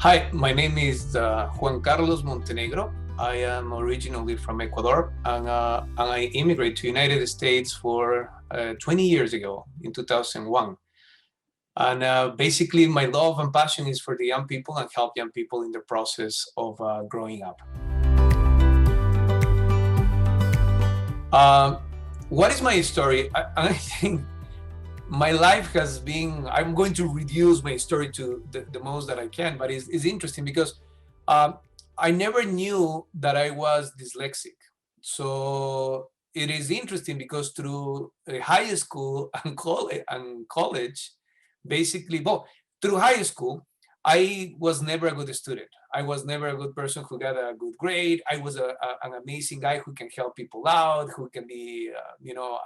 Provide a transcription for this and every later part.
Hi, my name is Juan Carlos Montenegro. I am originally from Ecuador, and I immigrated to United States for 20 years ago in 2001. And basically, my love and passion is for the young people and help young people in the process of growing up. What is my story? I think my life has been, I'm going to reduce my story to the most that I can, but it's interesting because I never knew that I was dyslexic. So it is interesting because through high school and college, basically, well, through high school, I was never a good student. I was never a good person who got a good grade. I was an amazing guy who can help people out, who can be,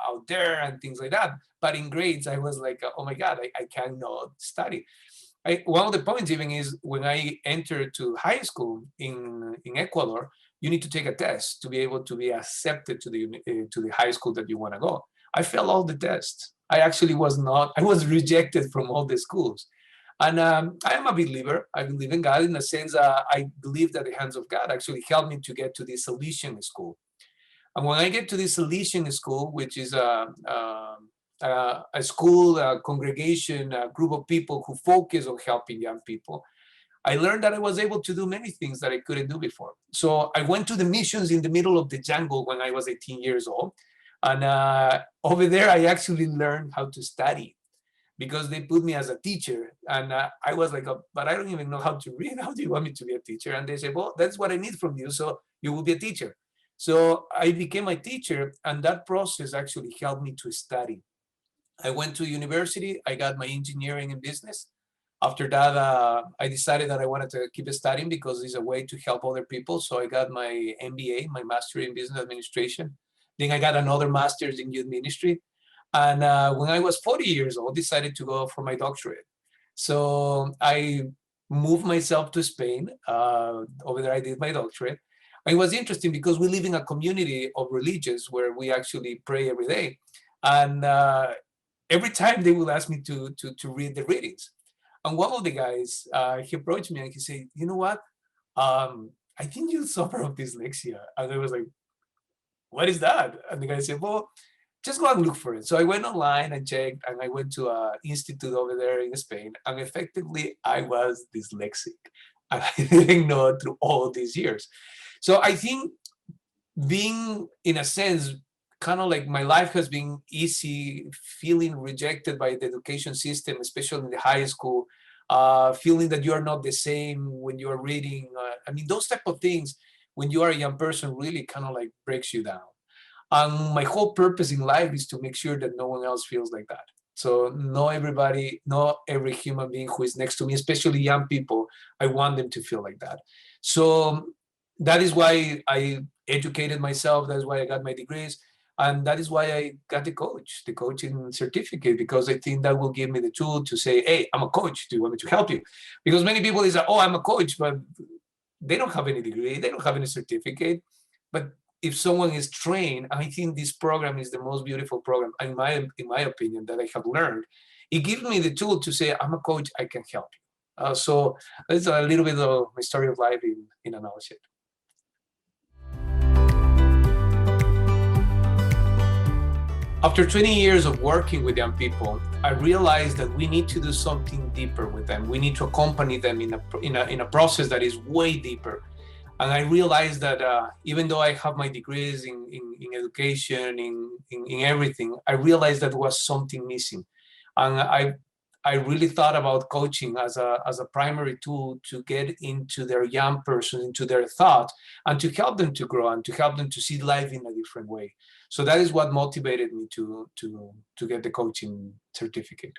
out there and things like that. But in grades, I was like, oh my God, I cannot study. One of the points even is when I entered to high school in Ecuador, you need to take a test to be able to be accepted to the high school that you want to go. I failed all the tests. I actually I was rejected from all the schools. And I am a believer. I believe in God in the sense I believe that the hands of God actually helped me to get to this Salesian school. And when I get to this Salesian school, which is a school, a congregation, a group of people who focus on helping young people, I learned that I was able to do many things that I couldn't do before. So I went to the missions in the middle of the jungle when I was 18 years old. And over there, I actually learned how to study because they put me as a teacher. And I was like, but I don't even know how to read. How do you want me to be a teacher? And they said, well, that's what I need from you. So you will be a teacher. So I became a teacher, and that process actually helped me to study. I went to university. I got my engineering in business. After that, I decided that I wanted to keep studying because it's a way to help other people. So I got my MBA, my Master in Business Administration. Then I got another Master's in Youth Ministry. And when I was 40 years old, decided to go for my doctorate. So I moved myself to Spain. Over there, I did my doctorate. It was interesting because we live in a community of religious where we actually pray every day. And every time they will ask me to read the readings. And one of the guys, he approached me and he said, you know what? I think you suffer of dyslexia. And I was like, what is that? And the guy said, well, just go and look for it. So I went online and checked, and I went to an institute over there in Spain, and effectively I was dyslexic. And I didn't know it through all these years. So I think being, in a sense, kind of like my life has been easy, feeling rejected by the education system, especially in the high school, feeling that you are not the same when you are reading. I mean, those type of things, when you are a young person, really kind of like breaks you down. And my whole purpose in life is to make sure that no one else feels like that. So not every human being who is next to me, especially young people, I want them to feel like that. So that is why I educated myself. That's why I got my degrees. And that is why I got the coaching certificate, because I think that will give me the tool to say, hey, I'm a coach. Do you want me to help you? Because many people is like, oh, I'm a coach, but they don't have any degree. They don't have any certificate. But if someone is trained, I think this program is the most beautiful program, in my opinion, that I have learned. It gives me the tool to say, I'm a coach, I can help you. So that's a little bit of my story of life in a nutshell. After 20 years of working with young people, I realized that we need to do something deeper with them. We need to accompany them in a process that is way deeper. And I realized that even though I have my degrees in education, in everything, I realized that there was something missing. And I really thought about coaching as a primary tool to get into their young person, into their thought, and to help them to grow and to help them to see life in a different way. So that is what motivated me to get the coaching certificate.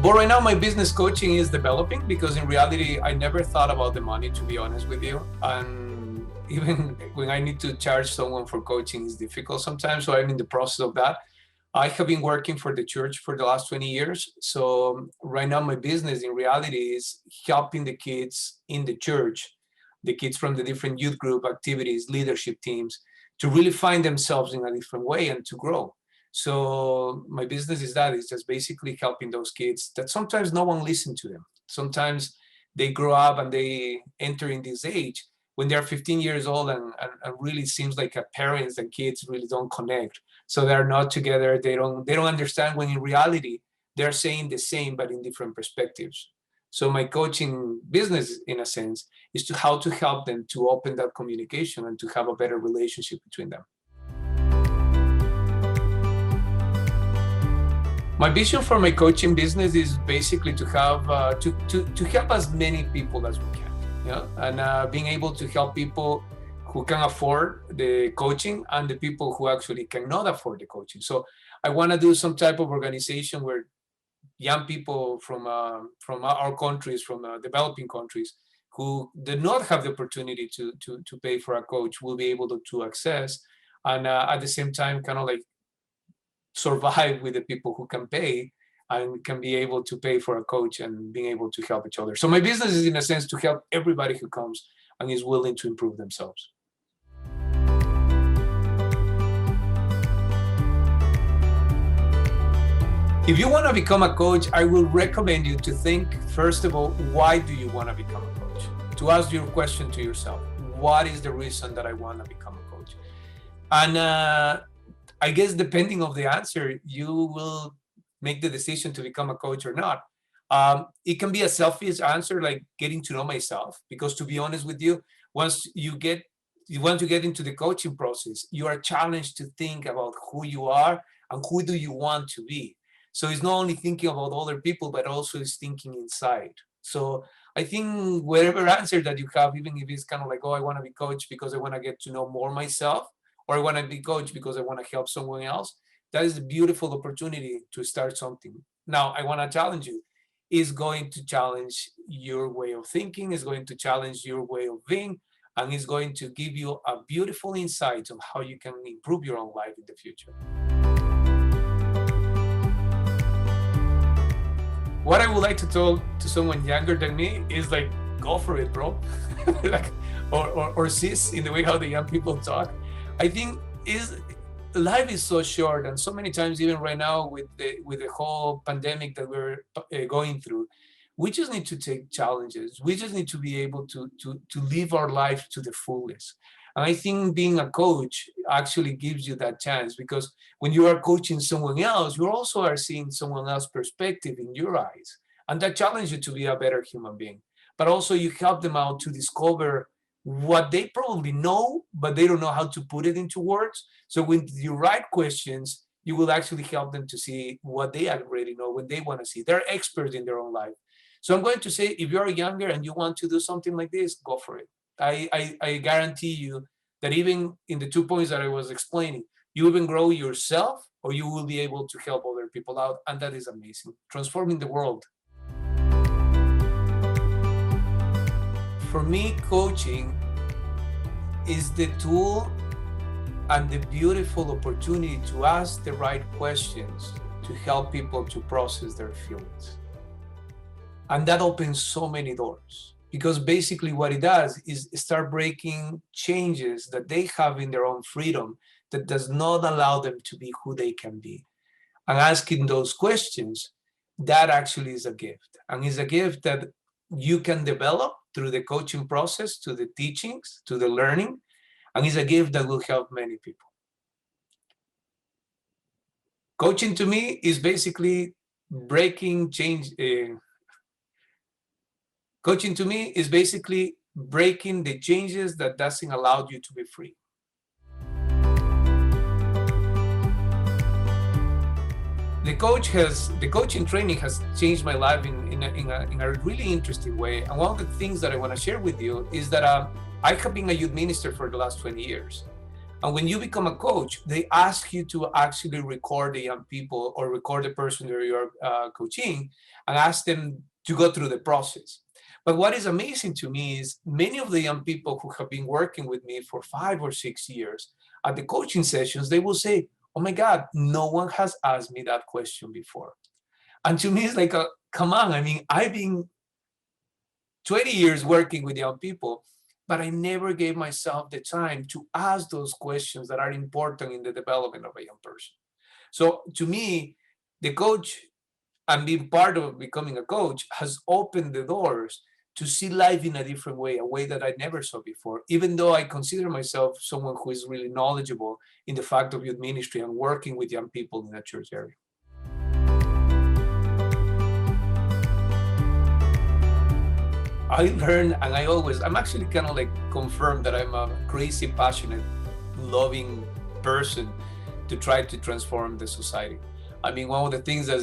But right now, my business coaching is developing because in reality, I never thought about the money, to be honest with you. And even when I need to charge someone for coaching, it's difficult sometimes. So I'm in the process of that. I have been working for the church for the last 20 years. So right now, my business in reality is helping the kids in the church, the kids from the different youth group activities, leadership teams, to really find themselves in a different way and to grow. So my business is that, it's just basically helping those kids that sometimes no one listens to them. Sometimes they grow up and they enter in this age when they're 15 years old, and really seems like parents and kids really don't connect. So they're not together. They don't understand, when in reality they're saying the same but in different perspectives. So my coaching business, in a sense, is to how to help them to open that communication and to have a better relationship between them. My vision for my coaching business is basically to have to help as many people as we can, and being able to help people who can afford the coaching and the people who actually cannot afford the coaching. So I want to do some type of organization where young people from our countries, from developing countries, who did not have the opportunity to pay for a coach, will be able to access, and at the same time, kind of like survive with the people who can pay and can be able to pay for a coach and being able to help each other. So my business is, in a sense, to help everybody who comes and is willing to improve themselves. If you want to become a coach, I will recommend you to think, first of all, why do you want to become a coach? To ask your question to yourself, what is the reason that I want to become a coach? And I guess depending on the answer, you will make the decision to become a coach or not. It can be a selfish answer, like getting to know myself, because to be honest with you, once you want to get into the coaching process, you are challenged to think about who you are and who do you want to be. So it's not only thinking about other people, but also is thinking inside. So I think whatever answer that you have, even if it's kind of like, oh, I want to be coach because I want to get to know more myself, or I want to be coach because I want to help someone else, that is a beautiful opportunity to start something. Now, I want to challenge you. Is going to challenge your way of thinking, is going to challenge your way of being, and is going to give you a beautiful insight on how you can improve your own life in the future. What I would like to tell to someone younger than me is like, go for it, bro. Like, or sis, in the way how the young people talk. I think life is so short, and so many times, even right now with the whole pandemic that we're going through, we just need to take challenges. We just need to be able to live our life to the fullest. And I think being a coach actually gives you that chance, because when you are coaching someone else, you also are seeing someone else's perspective in your eyes, and that challenges you to be a better human being. But also you help them out to discover what they probably know, but they don't know how to put it into words. So with your right questions, you will actually help them to see what they already know, what they want to see. They're experts in their own life. So I'm going to say, if you're younger and you want to do something like this, go for it. I guarantee you that even in the 2 points that I was explaining, you even grow yourself, or you will be able to help other people out. And that is amazing. Transforming the world. For me, coaching is the tool and the beautiful opportunity to ask the right questions to help people to process their feelings. And that opens so many doors, because basically what it does is start breaking changes that they have in their own freedom that does not allow them to be who they can be. And asking those questions, that actually is a gift. And is a gift that you can develop through the coaching process, to the teachings, to the learning, and is a gift that will help many people. Coaching to me is basically breaking change. Coaching to me is basically breaking the changes that doesn't allow you to be free. The coaching training has changed my life in a really interesting way. And one of the things that I want to share with you is that I have been a youth minister for the last 20 years. And when you become a coach, they ask you to actually record the young people, or record the person that you're coaching, and ask them to go through the process. But what is amazing to me is many of the young people who have been working with me for 5 or 6 years, at the coaching sessions, they will say, oh my God, no one has asked me that question before. And to me, it's like, come on. I mean, I've been 20 years working with young people, but I never gave myself the time to ask those questions that are important in the development of a young person. So to me, the coach and being part of becoming a coach has opened the doors to see life in a different way, a way that I never saw before, even though I consider myself someone who is really knowledgeable in the fact of youth ministry and working with young people in a church area. I learned, and I'm actually kind of like confirmed that I'm a crazy, passionate, loving person to try to transform the society. I mean, one of the things that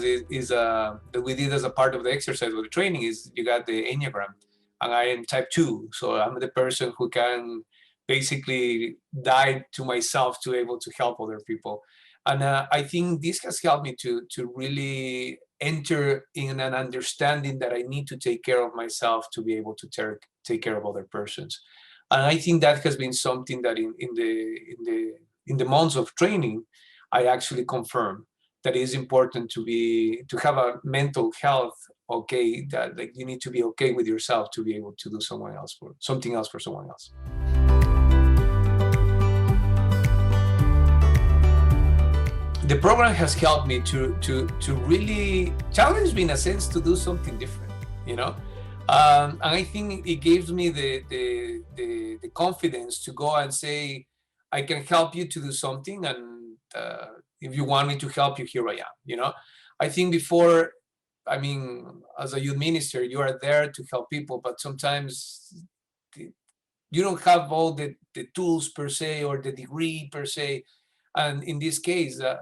that we did as a part of the exercise or the training is you got the Enneagram, and I am type 2. So I'm the person who can basically die to myself to able to help other people. And I think this has helped me to really enter in an understanding that I need to take care of myself to be able to take care of other persons. And I think that has been something that in the months of training, I actually confirmed that it is important to have a mental health okay, that like you need to be okay with yourself to be able to do something else for someone else. The program has helped me to really challenge me in a sense to do something different, you know. And I think it gives me the confidence to go and say, I can help you to do something, and if you want me to help you, here I am. You know, I think before, I mean, as a youth minister, you are there to help people, but sometimes you don't have all the tools per se or the degree per se. And in this case, the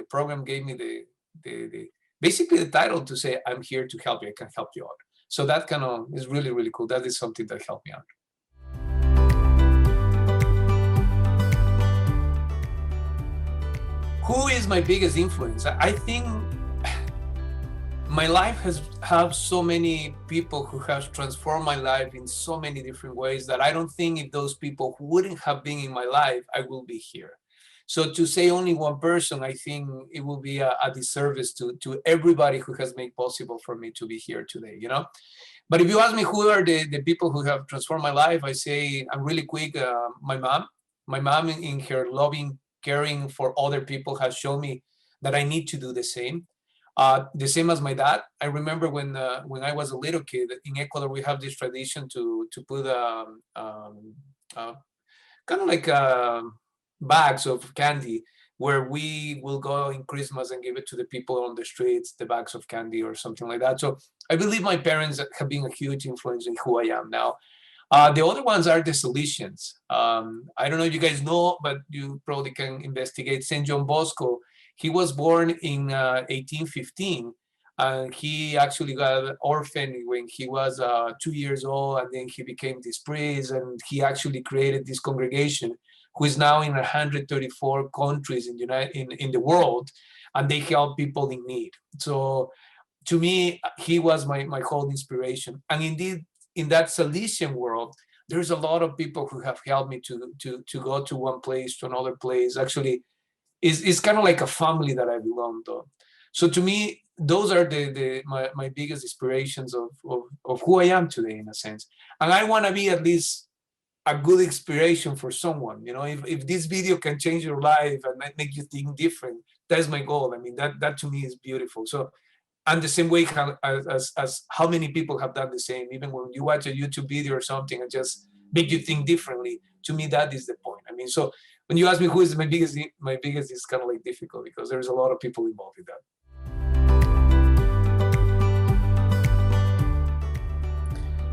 program gave me basically the title to say, I'm here to help you. I can help you out. So that kind of is really, really cool. That is something that helped me out. Who is my biggest influence? I think my life has have so many people who have transformed my life in so many different ways that I don't think if those people wouldn't have been in my life, I will be here. So to say only one person, I think it will be a disservice to everybody who has made possible for me to be here today, you know? But if you ask me who are the people who have transformed my life, I say, I'm really quick, my mom. My mom in her loving, caring for other people has shown me that I need to do the same. The same as my dad. I remember when I was a little kid in Ecuador, we have this tradition to put kind of like bags of candy where we will go in Christmas and give it to the people on the streets, the bags of candy or something like that. So I believe my parents have been a huge influence in who I am now. The other ones are the Salesians. I don't know if you guys know, but you probably can investigate St. John Bosco. He was born in 1815, and he actually got orphaned when he was 2 years old, and then he became this priest, and he actually created this congregation, who is now in 134 countries in the world, and they help people in need. So to me, he was my whole inspiration. And indeed, in that Salesian world, there's a lot of people who have helped me to go to one place to another place. Actually, it's kind of like a family that I belong to. So to me, those are my biggest inspirations of who I am today, in a sense. And I want to be at least a good inspiration for someone. You know, if this video can change your life and make you think different, that's my goal. I mean, that to me is beautiful. So, and the same way as how many people have done the same, even when you watch a YouTube video or something and just make you think differently, to me, that is the point. I mean, so when you ask me who is my biggest is kind of like difficult because there's a lot of people involved in that.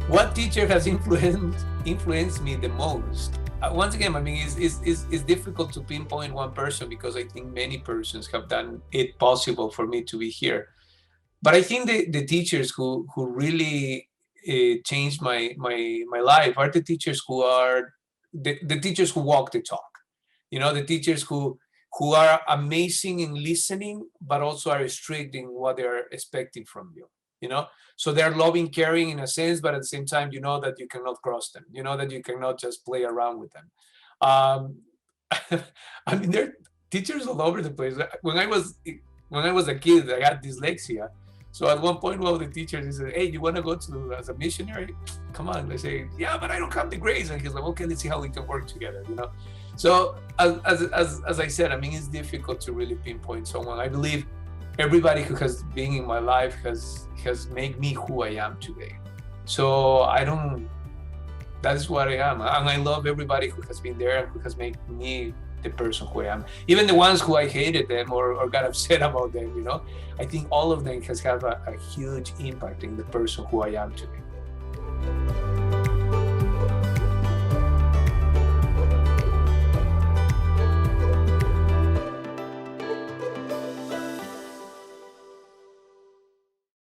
What teacher has influenced me the most? Once again, I mean, it's difficult to pinpoint one person because I think many persons have done it possible for me to be here. But I think the teachers who really changed my life are the teachers who are the teachers who walk the talk. You know, the teachers who are amazing in listening, but also are strict in what they're expecting from you. You know, so they're loving, caring in a sense, but at the same time, you know that you cannot cross them. You know that you cannot just play around with them. I mean, there are teachers all over the place. When I was a kid, I had dyslexia. So at one point, one of the teachers said, "Hey, you want to go to as a missionary? Come on." They say, "Yeah, but I don't have the grades." And he's like, "Okay, let's see how we can work together." So as I said, I mean, it's difficult to really pinpoint someone. I believe everybody who has been in my life has made me who I am today. So that is what I am. And I love everybody who has been there and who has made me the person who I am. Even the ones who I hated them or got upset about them, I think all of them has had a huge impact in the person who I am today.